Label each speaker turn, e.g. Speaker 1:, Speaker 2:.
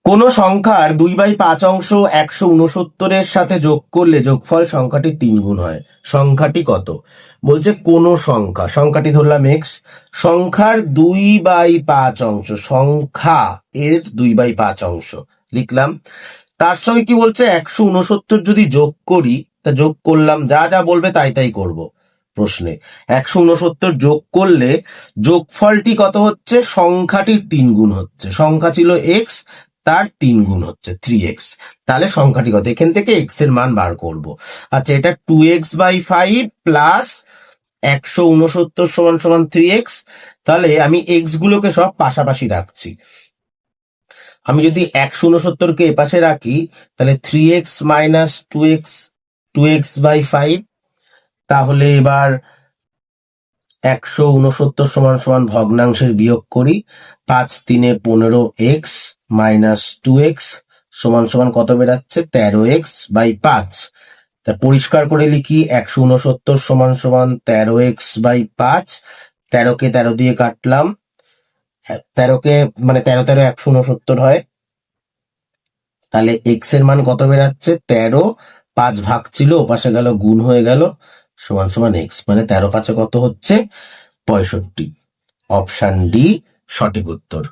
Speaker 1: কোনো সংখ্যার 2/5 অংশ 169 সাথে যোগ করলে যোগফল সংখ্যাটি 3 গুণ হয়। সংখ্যাটি কত? বলছে কোনো সংখ্যাটি ধরলাম এক্স, সংখ্যার 2/5 অংশ, সংখ্যা এর 2/5 অংশ লিখলাম, তার সঙ্গে কি বলছে 169 যদি যোগ করি, তা যোগ করলাম, যা যা বলবে তাই তাই করব প্রশ্নে। 169 যোগ করলে যোগফলটি কত হচ্ছে? সংখ্যাটির 3 গুণ হচ্ছে। সংখ্যা ছিল এক্স, তার 3 গুণ হচ্ছে 3x। তাহলে সংখ্যাটি কত? এখান থেকে এক্স এর মান বার করব। আচ্ছা, এটা 2x/5 প্লাস 169 সমান সমান 3x। তাহলে আমি এক্স গুলোকে সব পাশাপাশি রাখছি। আমি যদি 169কে এপাশে রাখি, তাহলে 3x মাইনাস 2x তাহলে এবার 169 সমান সমান ভগ্নাংশের বিয়োগ করি, 5×3 = 15x মাইনাস 2x সমান সমান কত বেরাচ্ছে? 13x/5। তা পরিষ্কার করে লিখি, 169 সমান সমান 13x/5। 13কে 13 দিয়ে কাটলাম, 13কে মানে 13 13 169 হয়। তাহলে এক্স এর মান কত বেরাচ্ছে? 13, 5 ভাগ ছিল, ওপাশে গেল, গুণ হয়ে গেল, সমান সমান এক্স, মানে 13×5 কত হচ্ছে? 65। অপশন ডি সঠিক উত্তর।